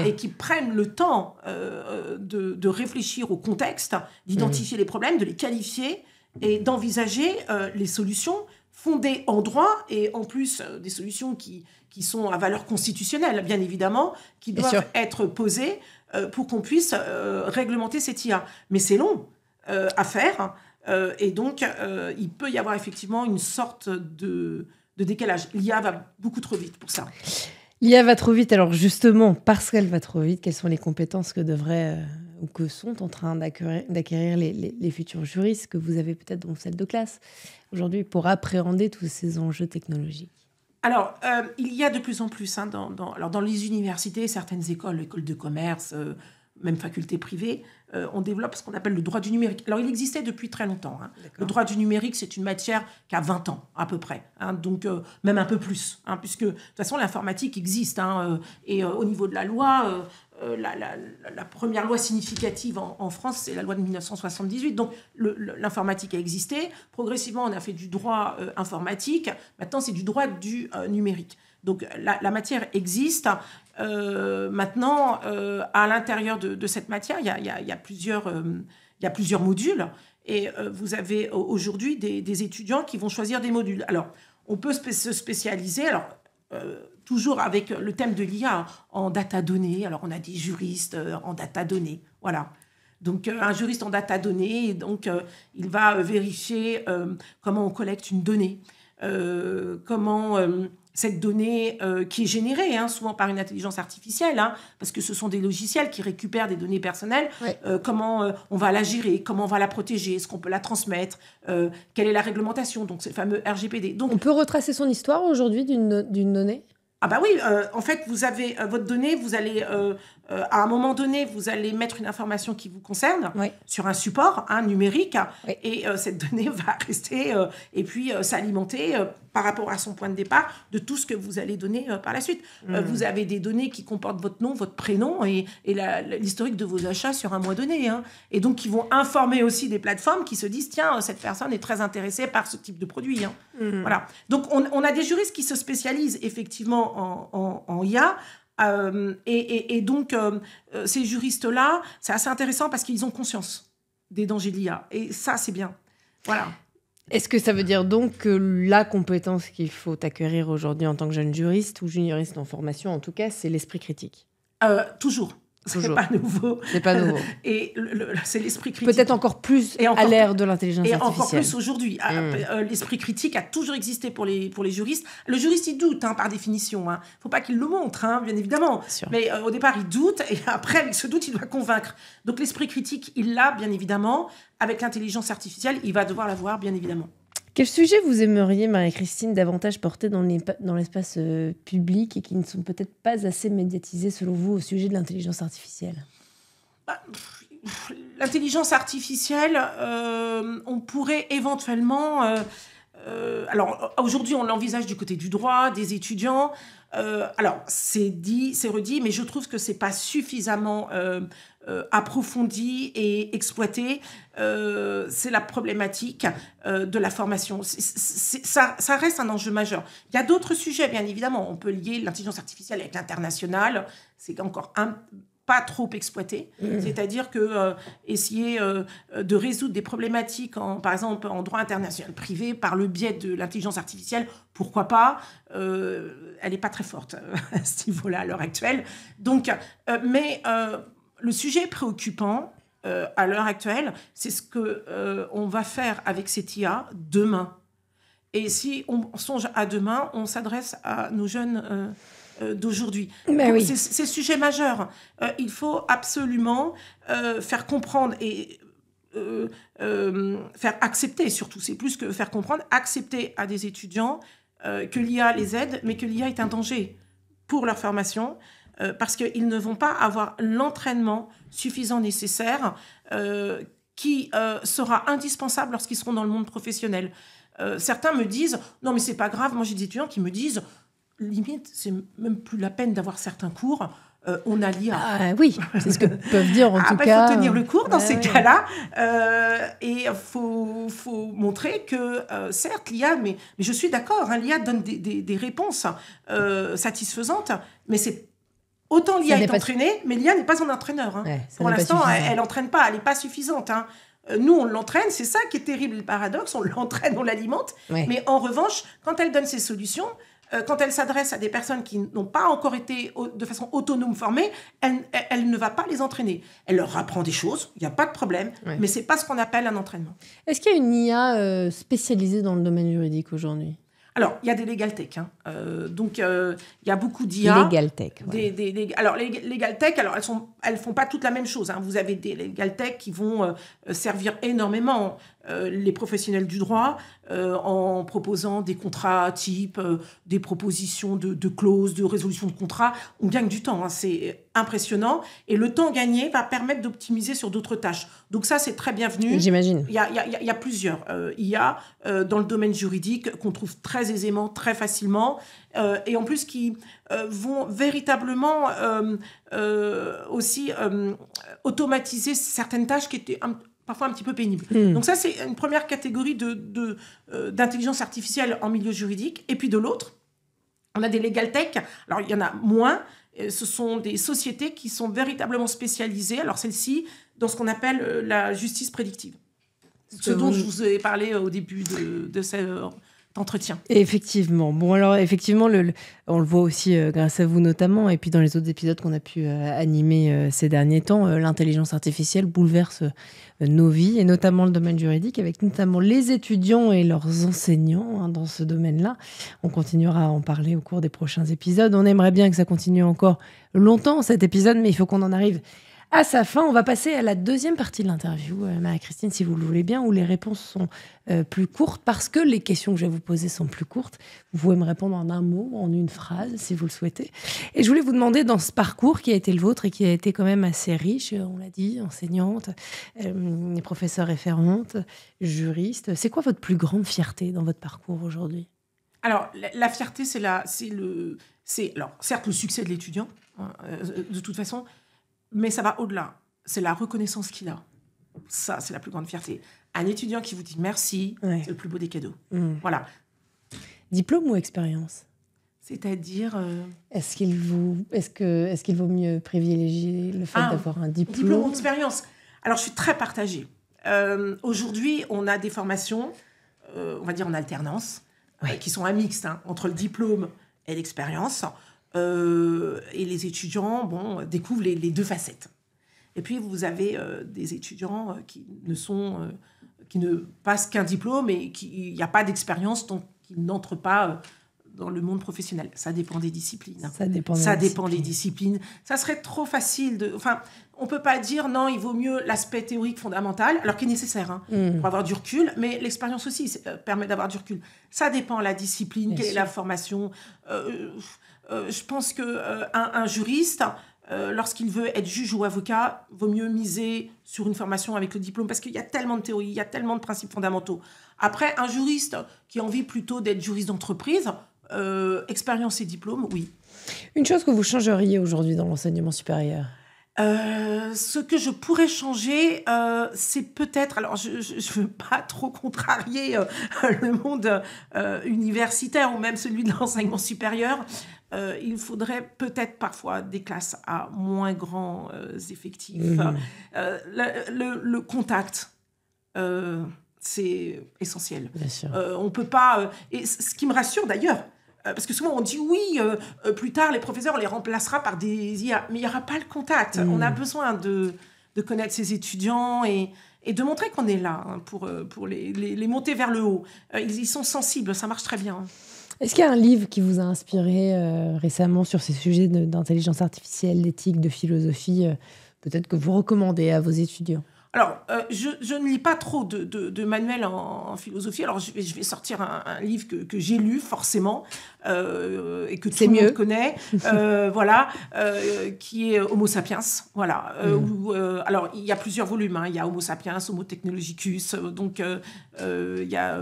et qui prennent le temps de réfléchir au contexte, d'identifier les problèmes, de les qualifier et d'envisager les solutions fondées en droit et en plus des solutions qui sont à valeur constitutionnelle, bien évidemment, qui doivent être posées pour qu'on puisse réglementer cette IA. Mais c'est long à faire et donc il peut y avoir effectivement une sorte de décalage. L'IA va beaucoup trop vite pour ça.
L'IA va trop vite. Alors justement, parce qu'elle va trop vite, quelles sont les compétences que devraient ou que sont en train d'acquérir les futurs juristes que vous avez peut-être dans celle de classe aujourd'hui pour appréhender tous ces enjeux technologiques?
Alors, il y a de plus en plus dans les universités, certaines écoles de commerce, même facultés privées, on développe ce qu'on appelle le droit du numérique. Alors, il existait depuis très longtemps. Le droit du numérique, c'est une matière qui a 20 ans, à peu près. Donc, même un peu plus. Puisque, de toute façon, l'informatique existe. Et au niveau de la loi, la première loi significative en France, c'est la loi de 1978. Donc, l'informatique a existé. Progressivement, on a fait du droit informatique. Maintenant, c'est du droit du numérique. Donc, la matière existe. Maintenant, à l'intérieur de cette matière, il y a plusieurs modules. Et vous avez aujourd'hui des étudiants qui vont choisir des modules. Alors, on peut se spécialiser. Alors, toujours avec le thème de l'IA en data données. Alors, on a des juristes en data données. Voilà. Donc, un juriste en data données, donc, il va vérifier comment on collecte une donnée, comment cette donnée qui est générée, souvent par une intelligence artificielle, parce que ce sont des logiciels qui récupèrent des données personnelles, comment on va la gérer, comment on va la protéger, est-ce qu'on peut la transmettre, quelle est la réglementation, donc c'est le fameux RGPD. Donc,
on peut retracer son histoire aujourd'hui d'une donnée ?
Ah bah oui, en fait, vous avez votre donnée, vous allez, à un moment donné, vous allez mettre une information qui vous concerne sur un support numérique, et cette donnée va rester et puis s'alimenter par rapport à son point de départ de tout ce que vous allez donner par la suite. Vous avez des données qui comportent votre nom, votre prénom et l'historique de vos achats sur un mois donné. Et donc, qui vont informer aussi des plateformes qui se disent, tiens, cette personne est très intéressée par ce type de produit. Voilà. Donc, on a des juristes qui se spécialisent effectivement en IA. Et donc, ces juristes-là, c'est assez intéressant parce qu'ils ont conscience des dangers de l'IA. Et ça, c'est bien. Voilà.
Est-ce que ça veut dire donc que la compétence qu'il faut acquérir aujourd'hui en tant que jeune juriste ou junioriste en formation, en tout cas, c'est l'esprit critique ?
Toujours. C'est pas nouveau.
C'est pas nouveau.
Et c'est l'esprit critique.
Peut-être encore plus à l'ère de l'intelligence artificielle.
Et encore plus aujourd'hui. L'esprit critique a toujours existé pour les juristes. Le juriste, il doute, par définition. Il ne faut pas qu'il le montre, bien évidemment. Mais au départ, il doute. Et après, avec ce doute, il doit convaincre. Donc, l'esprit critique, il l'a, bien évidemment. Avec l'intelligence artificielle, il va devoir l'avoir, bien évidemment.
Quel sujet vous aimeriez, Marie-Christine, davantage porter dans l'espace public et qui ne sont peut-être pas assez médiatisés, selon vous, au sujet de l'intelligence artificielle ?
L'intelligence artificielle, on pourrait éventuellement... alors, aujourd'hui, on l'envisage du côté du droit, des étudiants. Alors, c'est dit, c'est redit, mais je trouve que ce n'est pas suffisamment approfondi et exploité. C'est la problématique de la formation. Ça reste un enjeu majeur. Il y a d'autres sujets, bien évidemment. On peut lier l'intelligence artificielle avec l'international. C'est encore pas trop exploité. C'est-à-dire que essayer de résoudre des problématiques, par exemple, en droit international privé, par le biais de l'intelligence artificielle, pourquoi pas ? Elle n'est pas très forte à ce niveau-là, à l'heure actuelle. Donc, mais le sujet préoccupant, à l'heure actuelle, c'est ce qu'on va faire avec cette IA demain. Et si on songe à demain, on s'adresse à nos jeunes d'aujourd'hui.
Oui.
C'est le sujet majeur. Il faut absolument faire comprendre et faire accepter, surtout, c'est plus que faire comprendre, accepter à des étudiants que l'IA les aide, mais que l'IA est un danger pour leur formation, parce qu'ils ne vont pas avoir l'entraînement suffisant nécessaire qui sera indispensable lorsqu'ils seront dans le monde professionnel. Certains me disent « Non, mais c'est pas grave. » Moi, j'ai des étudiants qui me disent « Limite, c'est même plus la peine d'avoir certains cours. On a l'IA. »
Oui, c'est ce que peuvent dire en tout cas.
Il faut tenir le cours dans ces cas-là. Et il faut montrer que, certes, l'IA, mais je suis d'accord, l'IA donne des réponses satisfaisantes, mais c'est autant l'IA est entraînée, mais l'IA n'est pas un entraîneur. Pour l'instant, elle n'entraîne pas, elle n'est pas suffisante. Nous, on l'entraîne, c'est ça qui est terrible, le paradoxe, on l'entraîne, on l'alimente, mais en revanche, quand elle donne ses solutions, quand elle s'adresse à des personnes qui n'ont pas encore été de façon autonome formées, elle ne va pas les entraîner. Elle leur apprend des choses, il n'y a pas de problème, mais ce n'est pas ce qu'on appelle un entraînement.
Est-ce qu'il y a une IA spécialisée dans le domaine juridique aujourd'hui ?
Alors, il y a des legal tech. Donc, il y a beaucoup d'IA.
Legal tech.
Alors, les legal tech, alors, elles font pas toutes la même chose. Vous avez des legal tech qui vont servir énormément les professionnels du droit en proposant des contrats type, des propositions de clauses, de résolution de contrats. On gagne du temps. C'est impressionnant. Et le temps gagné va permettre d'optimiser sur d'autres tâches. Donc, ça, c'est très bienvenu.
J'imagine.
Il y a plusieurs IA dans le domaine juridique qu'on trouve très aisément, très facilement, et en plus qui vont véritablement aussi automatiser certaines tâches qui étaient parfois un petit peu pénibles. Donc ça, c'est une première catégorie d'intelligence artificielle en milieu juridique. Et puis de l'autre, on a des legal tech. Alors, il y en a moins. Ce sont des sociétés qui sont véritablement spécialisées, alors celles-ci, dans ce qu'on appelle la justice prédictive. Ce dont je vous ai parlé au début de cet entretien.
Effectivement. Bon, alors, effectivement, on le voit aussi grâce à vous notamment, et puis dans les autres épisodes qu'on a pu animer ces derniers temps, l'intelligence artificielle bouleverse nos vies, et notamment le domaine juridique, avec notamment les étudiants et leurs enseignants dans ce domaine-là. On continuera à en parler au cours des prochains épisodes. On aimerait bien que ça continue encore longtemps, cet épisode, mais il faut qu'on en arrive à sa fin. On va passer à la deuxième partie de l'interview, Marie-Christine, si vous le voulez bien, où les réponses sont plus courtes, parce que les questions que je vais vous poser sont plus courtes. Vous pouvez me répondre en un mot, en une phrase, si vous le souhaitez. Et je voulais vous demander, dans ce parcours qui a été le vôtre et qui a été quand même assez riche, on l'a dit, enseignante, professeure référente, juriste, c'est quoi votre plus grande fierté dans votre parcours aujourd'hui ?
Alors, la fierté, c'est certes le succès de l'étudiant, de toute façon, mais ça va au-delà. C'est la reconnaissance qu'il a. Ça, c'est la plus grande fierté. Un étudiant qui vous dit merci, c'est le plus beau des cadeaux. Voilà.
Diplôme ou expérience ?
C'est-à-dire...
Est-ce qu'il vaut mieux privilégier le fait d'avoir un diplôme ?
Diplôme ou expérience ? Alors, je suis très partagée. Aujourd'hui, on a des formations, on va dire en alternance, qui sont un mixte entre le diplôme et l'expérience. Et les étudiants découvrent les deux facettes. Et puis, vous avez des étudiants qui ne passent qu'un diplôme et il n'y a pas d'expérience, donc qui n'entrent pas dans le monde professionnel. Ça dépend des disciplines. Ça dépend des disciplines. Ça serait trop facile on ne peut pas dire non, il vaut mieux l'aspect théorique fondamental, alors qu'il est nécessaire pour avoir du recul, mais l'expérience aussi permet d'avoir du recul. Ça dépend de la discipline, quelle est la formation. Je pense qu'un juriste, lorsqu'il veut être juge ou avocat, vaut mieux miser sur une formation avec le diplôme, parce qu'il y a tellement de théories, il y a tellement de principes fondamentaux. Après, un juriste qui a envie plutôt d'être juriste d'entreprise, expérience et diplôme, oui.
Une chose que vous changeriez aujourd'hui dans l'enseignement supérieur ?
Ce que je pourrais changer, c'est peut-être... Alors, je ne veux pas trop contrarier le monde universitaire ou même celui de l'enseignement supérieur. Il faudrait peut-être parfois des classes à moins grands effectifs. Le contact, c'est essentiel.
Bien sûr.
On ne peut pas... et ce qui me rassure d'ailleurs, parce que souvent on dit oui, plus tard les professeurs on les remplacera par des IA, mais il n'y aura pas le contact. On a besoin de connaître ses étudiants et de montrer qu'on est là pour les monter vers le haut. Ils sont sensibles, ça marche très bien.
Est-ce qu'il y a un livre qui vous a inspiré récemment sur ces sujets d'intelligence artificielle, d'éthique, de philosophie, peut-être que vous recommandez à vos étudiants ?
Alors, je ne lis pas trop de manuels en philosophie. Alors, je vais sortir un livre que j'ai lu, forcément, et que tout le monde connaît, qui est Homo sapiens. Voilà. Alors, il y a plusieurs volumes. Il y a Homo sapiens, Homo technologicus. Donc, il y a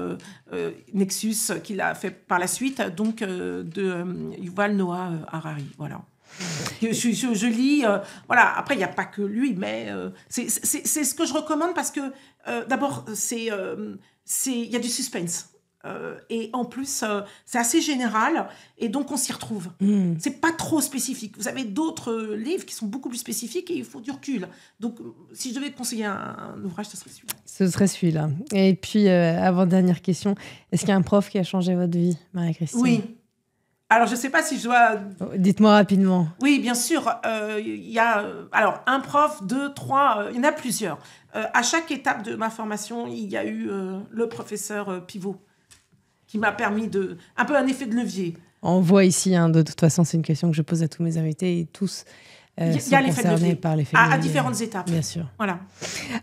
Nexus, qui l'a fait par la suite, donc de Yuval Noah Harari. Voilà. Je lis, voilà. Après il n'y a pas que lui, mais c'est ce que je recommande parce que d'abord il y a du suspense. Et en plus, c'est assez général, et donc on s'y retrouve. C'est pas trop spécifique. Vous avez d'autres livres qui sont beaucoup plus spécifiques et il faut du recul. Donc, si je devais conseiller un ouvrage, ce serait celui-là.
Ce serait celui-là. Et puis, avant-dernière question, est-ce qu'il y a un prof qui a changé votre vie, Marie-Christine ?
Oui. Alors, je ne sais pas si je dois...
Dites-moi rapidement.
Oui, bien sûr. Il y a un prof, 2, 3, il y en a plusieurs. À chaque étape de ma formation, il y a eu le professeur pivot qui m'a permis un peu un effet de levier.
On voit ici, de toute façon, c'est une question que je pose à tous mes invités et tous sont concernés par l'effet de levier.
À différentes étapes.
Bien sûr.
Voilà.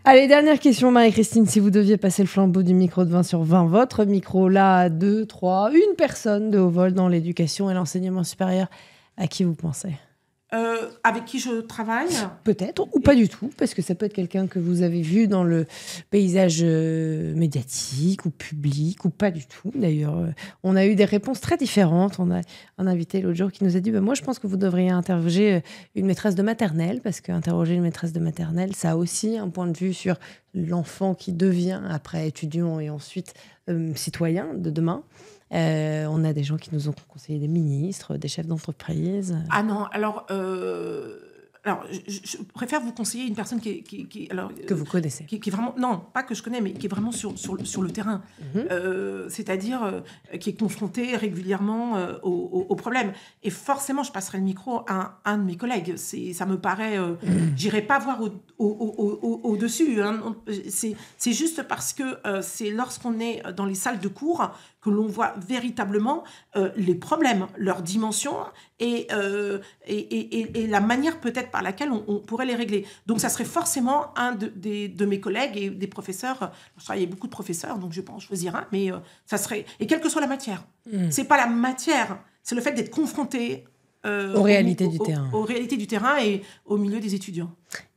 Allez, dernière question, Marie-Christine. Si vous deviez passer le flambeau du micro de 20 sur 20, votre micro, là, 2, 3, une personne de haut vol dans l'éducation et l'enseignement supérieur, à qui vous pensez ?
Avec qui je travaille ?
Peut-être, ou pas du tout, parce que ça peut être quelqu'un que vous avez vu dans le paysage médiatique ou public, ou pas du tout. D'ailleurs, on a eu des réponses très différentes. On a un invité l'autre jour qui nous a dit moi, je pense que vous devriez interroger une maîtresse de maternelle, parce qu'interroger une maîtresse de maternelle, ça a aussi un point de vue sur l'enfant qui devient après étudiant et ensuite citoyen de demain. On a des gens qui nous ont conseillé des ministres, des chefs d'entreprise.
Ah non, alors je préfère vous conseiller une personne
que vous connaissez.
Qui est vraiment, non, pas que je connais, mais qui est vraiment sur le terrain. C'est-à-dire qui est confrontée régulièrement aux problèmes. Et forcément, je passerai le micro à un de mes collègues. Ça me paraît... j'irai pas voir au-dessus. Hein. C'est juste parce que c'est lorsqu'on est dans les salles de cours que l'on voit véritablement les problèmes, leur dimension et la manière peut-être par laquelle on pourrait les régler. Donc, ça serait forcément un de mes collègues et des professeurs. Je travaille avec beaucoup de professeurs, donc je vais pas en choisir un, mais ça serait... Et quelle que soit la matière. C'est pas la matière, c'est le fait d'être confronté
aux réalités du terrain.
Aux réalités du terrain et au milieu des étudiants.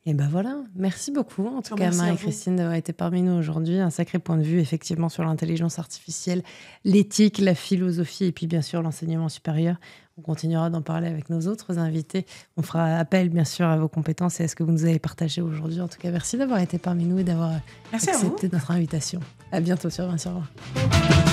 Et ben voilà, merci beaucoup en tout cas Marie-Christine d'avoir été parmi nous aujourd'hui. Un sacré point de vue effectivement sur l'intelligence artificielle, l'éthique, la philosophie et puis bien sûr l'enseignement supérieur. On continuera d'en parler avec nos autres invités. On fera appel bien sûr à vos compétences et à ce que vous nous avez partagé aujourd'hui. En tout cas, merci d'avoir été parmi nous et d'avoir accepté notre invitation. À bientôt sur 20 sur 20.